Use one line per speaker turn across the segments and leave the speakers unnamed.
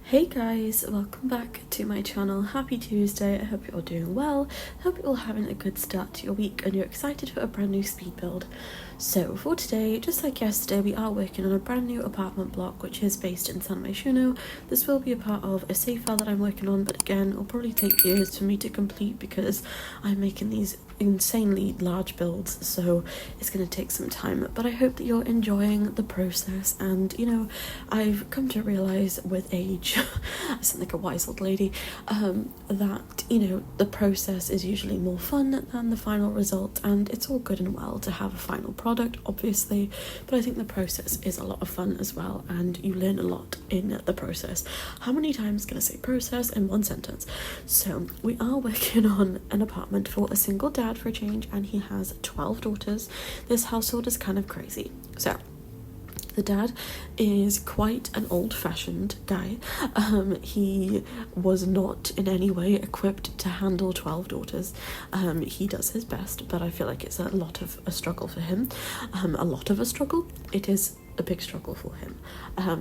Hey guys, welcome back to my channel. Happy Tuesday. I hope you're all doing well. I hope you're all having a good start to your week and you're excited for a brand new speed build. So for today, just like yesterday, we are working on a brand new apartment block which is based in San Myshuno. This will be a part of a save file that I'm working on, but again, it'll probably take years for me to complete because I'm making these insanely large builds, so it's going to take some time. But I hope that you're enjoying the process, and I've come to realize with age I sound like a wise old lady, that the process is usually more fun than the final result, and it's all good and well to have a final product, obviously, but I think the process is a lot of fun as well, and you learn a lot in the process. How many times can I say process in one sentence? So we are working on an apartment for a single dad for a change, and he has 12 daughters. This household is kind of crazy. So the dad is quite an old-fashioned guy. He was not in any way equipped to handle 12 daughters. He does his best, but I feel like it's a lot of a struggle for him. A lot of a struggle. It is a big struggle for him.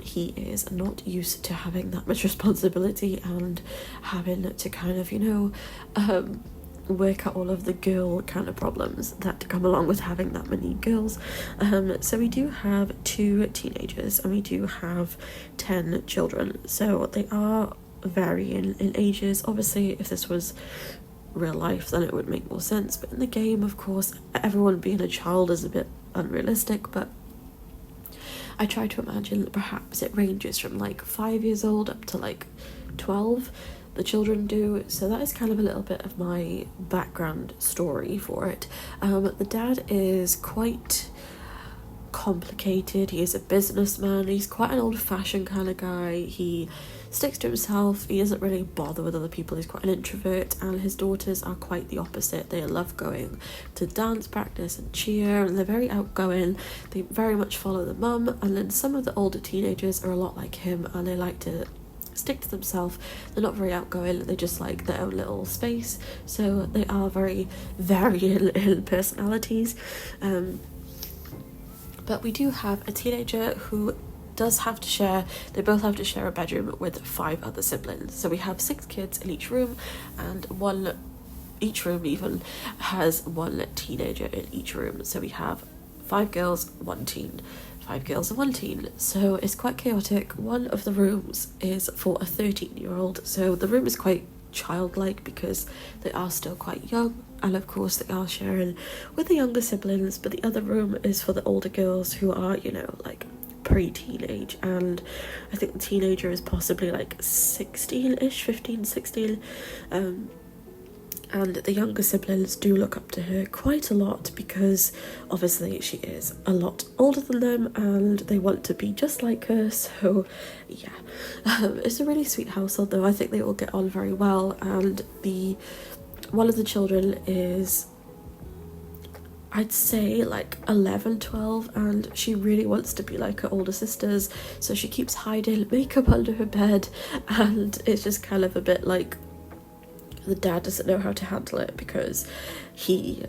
He is not used to having that much responsibility and having to kind of, work out all of the girl kind of problems that come along with having that many girls. So we do have 2 teenagers and we do have 10 children, so they are varying in ages. Obviously if this was real life then it would make more sense, but in the game, of course, everyone being a child is a bit unrealistic, but I try to imagine that perhaps it ranges from like 5 years old up to like 12. The children do, so that is kind of a little bit of my background story for it. The dad is quite complicated. He is a businessman. He's quite an old-fashioned kind of guy. He sticks to himself. He doesn't really bother with other people. He's quite an introvert, and his daughters are quite the opposite. They love going to dance practice and cheer, and they're very outgoing. They very much follow the mum, and then some of the older teenagers are a lot like him, and they like to stick to themselves. They're not very outgoing, they just like their own little space, so they are very varying in personalities. But we do have a teenager who does have to share, they both have to share a bedroom with 5 other siblings. So we have 6 kids in each room, and each room even has 1 teenager in each room. So we have 5 girls, 1 teen. 5 girls and 1 teen, so it's quite chaotic. One of the rooms is for a 13-year-old, so the room is quite childlike because they are still quite young, and of course they are sharing with the younger siblings, but the other room is for the older girls who are, like pre-teenage, and I think the teenager is possibly like 16-ish, 15, 16, and the younger siblings do look up to her quite a lot because obviously she is a lot older than them and they want to be just like her. So yeah, it's a really sweet household though. I think they all get on very well, and one of the children is, I'd say, like 11, 12, and she really wants to be like her older sisters, so she keeps hiding makeup under her bed, and it's just kind of a bit like the dad doesn't know how to handle it because he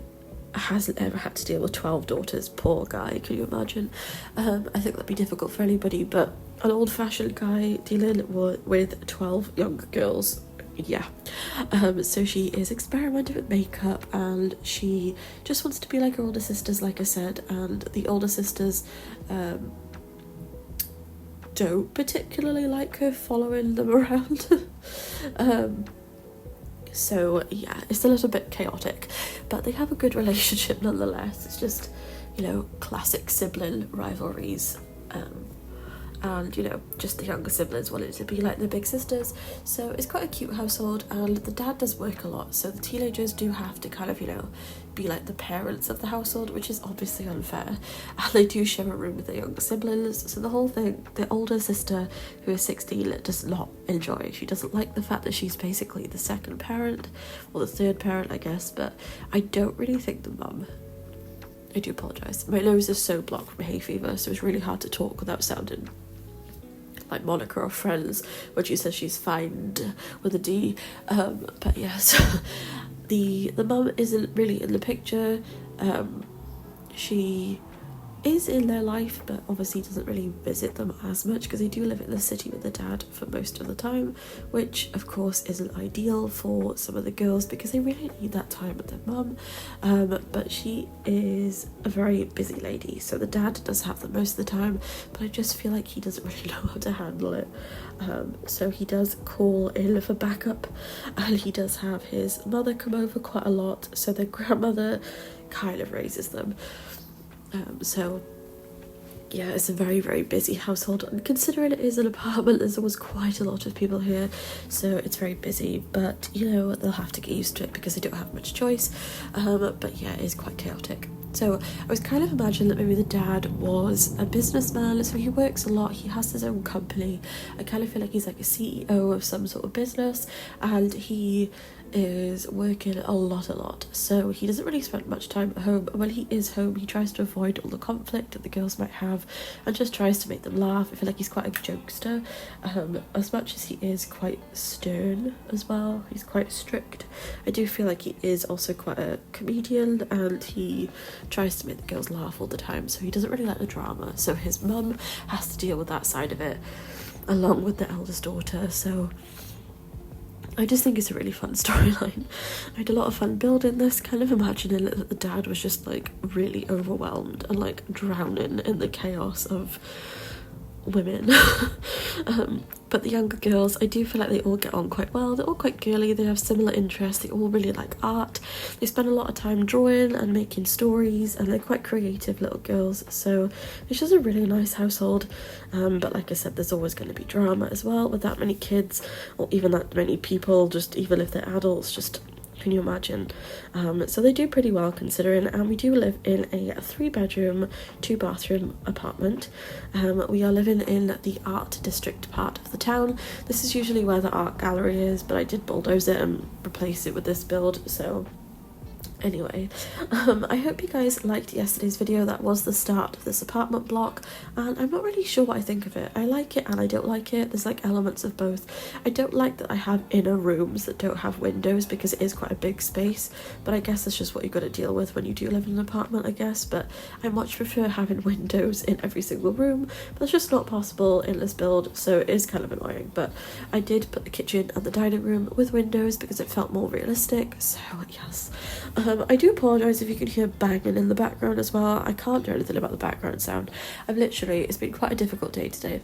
hasn't ever had to deal with 12 daughters. Poor guy, can you imagine? I think that'd be difficult for anybody, but an old-fashioned guy dealing with 12 younger girls, yeah. So she is experimenting with makeup, and she just wants to be like her older sisters, like I said, and the older sisters don't particularly like her following them around. So yeah, it's a little bit chaotic, but they have a good relationship nonetheless. It's just, classic sibling rivalries, and just the younger siblings wanted to be like the big sisters. So it's quite a cute household, and the dad does work a lot, so the teenagers do have to kind of be like the parents of the household, which is obviously unfair, and they do share a room with their younger siblings. So the whole thing, the older sister, who is 16, does not enjoy. She doesn't like the fact that she's basically the second parent, or the third parent, I guess, but I don't really think the mum, I do apologise, my nose is so blocked from hay fever, so it's really hard to talk without sounding like Monica or Friends when she says she's fine with a D. But yes, the mum isn't really in the picture. She is in their life, but obviously doesn't really visit them as much because they do live in the city with the dad for most of the time, which of course isn't ideal for some of the girls because they really need that time with their mum. But she is a very busy lady, so the dad does have them most of the time, but I just feel like he doesn't really know how to handle it. So he does call in for backup, and he does have his mother come over quite a lot, so their grandmother kind of raises them. So yeah, it's a very, very busy household, and considering it is an apartment, there's always quite a lot of people here, so it's very busy, but you know, they'll have to get used to it because they don't have much choice. But yeah, it is quite chaotic. So I was kind of imagining that maybe the dad was a businessman, so he works a lot, he has his own company. I kind of feel like he's like a CEO of some sort of business, and he is working a lot, so he doesn't really spend much time at home. When he is home, he tries to avoid all the conflict that the girls might have and just tries to make them laugh. I feel like he's quite a jokester, as much as he is quite stern as well. He's quite strict. I do feel like he is also quite a comedian, and he tries to make the girls laugh all the time, so he doesn't really like the drama. So his mum has to deal with that side of it along with the eldest daughter, so I just think it's a really fun storyline. I had a lot of fun building this, kind of imagining that the dad was just like really overwhelmed and like drowning in the chaos of women. But the younger girls, I do feel like they all get on quite well. They're all quite girly, they have similar interests, they all really like art, they spend a lot of time drawing and making stories, and they're quite creative little girls, so it's just a really nice household. But like I said, there's always going to be drama as well with that many kids, or even that many people, just even if they're adults, just can you imagine? So they do pretty well considering, and we do live in a 3-bedroom 2-bathroom apartment. We are living in the art district part of the town. This is usually where the art gallery is, but I did bulldoze it and replace it with this build, so anyway, I hope you guys liked yesterday's video. That was the start of this apartment block, and I'm not really sure what I think of it. I like it and I don't like it. There's like elements of both. I don't like that I have inner rooms that don't have windows because it is quite a big space, but I guess that's just what you got to deal with when you do live in an apartment, I guess. But I much prefer having windows in every single room, but that's just not possible in this build, so it is kind of annoying. But I did put the kitchen and the dining room with windows because it felt more realistic, so yes. I do apologise if you can hear banging in the background as well. I can't do anything about the background sound. It's been quite a difficult day today.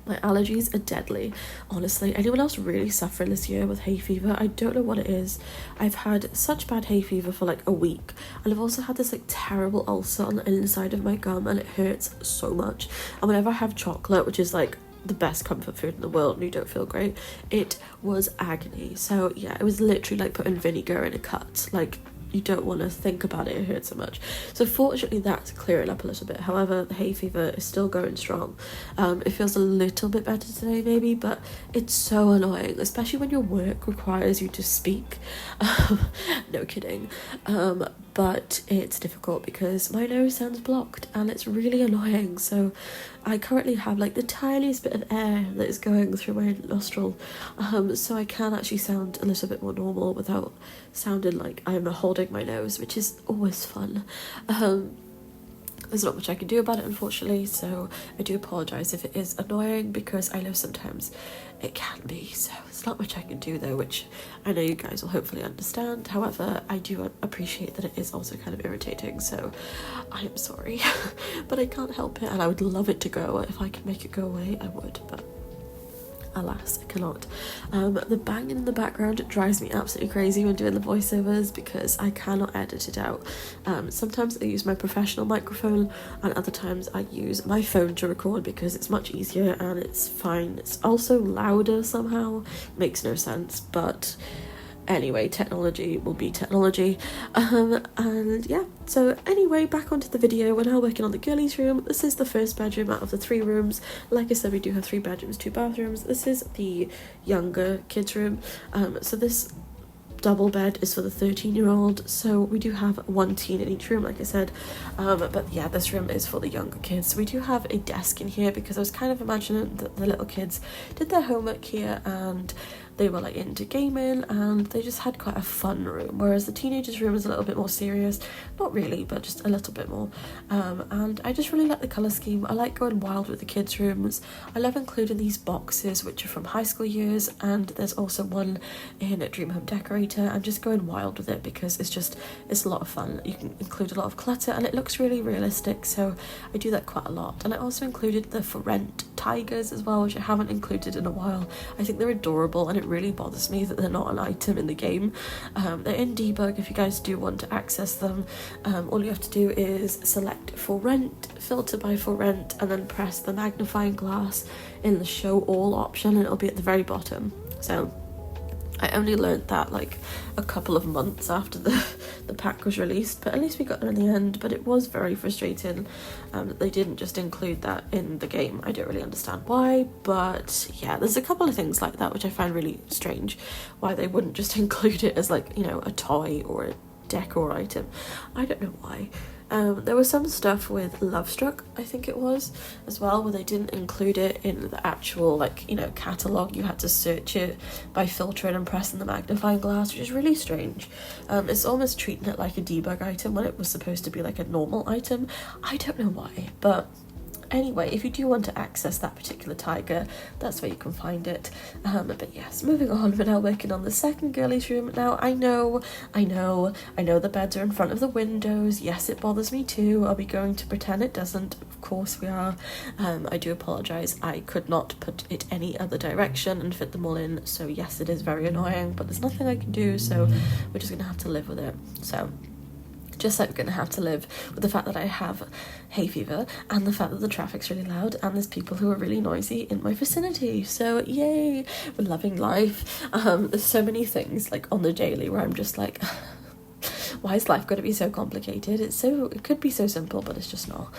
My allergies are deadly, honestly. Anyone else really suffering this year with hay fever? I don't know what it is. I've had such bad hay fever for like a week, and I've also had this like terrible ulcer on the inside of my gum, and it hurts so much. And whenever I have chocolate, which is like the best comfort food in the world, and you don't feel great, it was agony. So yeah, it was literally like putting vinegar in a cut. Like, you don't want to think about it, it hurts so much. So fortunately that's clearing up a little bit. However, the hay fever is still going strong. It feels a little bit better today maybe, but it's so annoying, especially when your work requires you to speak. No kidding. But it's difficult because my nose sounds blocked and it's really annoying. So I currently have like the tiniest bit of air that is going through my nostril, so I can actually sound a little bit more normal without sounding like I'm holding my nose, which is always fun. There's not much I can do about it, unfortunately, so I do apologise if it is annoying, because I know sometimes it can be, so there's not much I can do though, which I know you guys will hopefully understand. However, I do appreciate that it is also kind of irritating, so I am sorry. But I can't help it, and I would love it to go. If I could make it go away, I would, but alas, I cannot. The banging in the background drives me absolutely crazy when doing the voiceovers because I cannot edit it out. Sometimes I use my professional microphone, and other times I use my phone to record because it's much easier and it's fine. It's also louder somehow, makes no sense, but anyway, technology will be technology. And yeah, so anyway, back onto the video. We're now working on the girlies room. This is the first bedroom out of the 3 rooms. Like I said, we do have 3 bedrooms, 2 bathrooms. This is the younger kids room. So this double bed is for the 13-year-old, so we do have 1 teen in each room, like I said. But yeah, this room is for the younger kids. We do have a desk in here because I was kind of imagining that the little kids did their homework here and they were like into gaming, and they just had quite a fun room, whereas the teenagers room is a little bit more serious. Not really, but just a little bit more. And I just really like the colour scheme. I like going wild with the kids' rooms. I love including these boxes which are from high school years, and there's also one in a Dream Home Decorator, and just going wild with it because it's a lot of fun. You can include a lot of clutter and it looks really realistic, so I do that quite a lot. And I also included the for rent tigers as well, which I haven't included in a while. I think they're adorable, and it really bothers me that they're not an item in the game. They're in debug if you guys do want to access them. All you have to do is select for rent, filter by for rent, and then press the magnifying glass in the show all option, and it'll be at the very bottom. So I only learned that like a couple of months after the pack was released, but at least we got there in the end. But it was very frustrating that they didn't just include that in the game. I don't really understand why, but yeah, there's a couple of things like that which I find really strange, why they wouldn't just include it as like, you know, a toy or a decor item. I don't know why. There was some stuff with Love Struck, I think it was, as well, where they didn't include it in the actual, like, you know, catalogue. You had to search it by filtering and pressing the magnifying glass, which is really strange. It's almost treating it like a debug item when it was supposed to be like a normal item. I don't know why, but anyway, if you do want to access that particular tiger, that's where you can find it. But yes, moving on, we're now working on the second girlies room. Now, I know the beds are in front of the windows. Yes, it bothers me too. Are we going to pretend it doesn't? Of course we are. I do apologise. I could not put it any other direction and fit them all in. So yes, it is very annoying, but there's nothing I can do. So we're just going to have to live with it. So just like we're going to have to live with the fact that I have hay fever, and the fact that the traffic's really loud, and there's people who are really noisy in my vicinity. So yay, we're loving life. There's so many things like on the daily where I'm just like, why is life going to be so complicated? It could be so simple, but it's just not.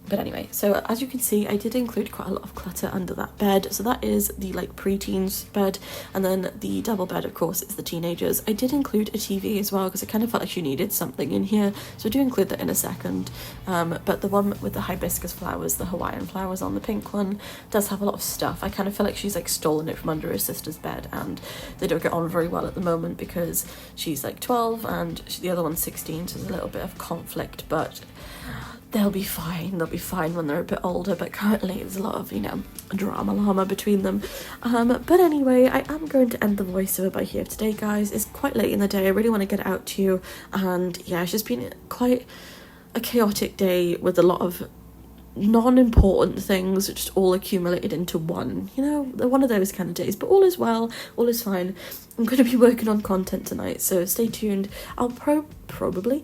But anyway, so as you can see, I did include quite a lot of clutter under that bed. So that is the like pre-teens bed, and then the double bed, of course, is the teenagers. I did include a TV as well because I kind of felt like she needed something in here, so I do include that in a second. But the one with the hibiscus flowers, the Hawaiian flowers on the pink one, does have a lot of stuff. I kind of feel like she's like stolen it from under her sister's bed, and they don't get on very well at the moment because she's like 12 and the other one's 16, so there's a little bit of conflict, but they'll be fine when they're a bit older. But currently there's a lot of, you know, drama llama between them. But anyway, I am going to end the voiceover by here today, guys. It's quite late in the day. I really want to get it out to you, and yeah, it's just been quite a chaotic day with a lot of non-important things just all accumulated into one, you know, one of those kind of days. But all is well, all is fine. I'm going to be working on content tonight, so stay tuned. I'll probably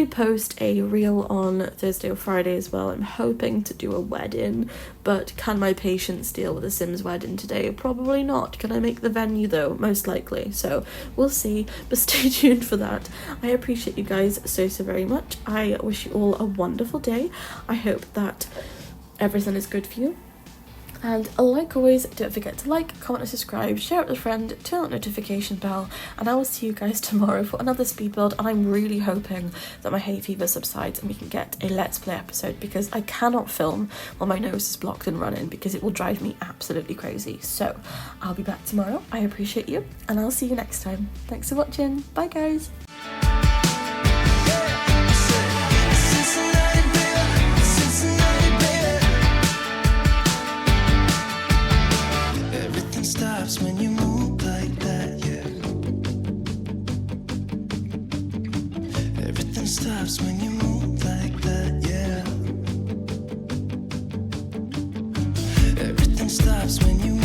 post a reel on Thursday or Friday as well. I'm hoping to do a wedding, but can my patience deal with a Sims wedding today? Probably not. Can I make the venue though? Most likely. So we'll see, but stay tuned for that. I appreciate you guys so very much. I wish you all a wonderful day. I hope that everything is good for you. And like always, don't forget to like, comment and subscribe, share it with a friend, turn on the notification bell, and I will see you guys tomorrow for another speed build. And I'm really hoping that my hay fever subsides and we can get a Let's Play episode, because I cannot film while my nose is blocked and running because it will drive me absolutely crazy. So I'll be back tomorrow. I appreciate you, and I'll see you next time. Thanks for watching. Bye guys.
Stops when you move like that, yeah. Everything stops when you move like that, yeah. Everything stops when you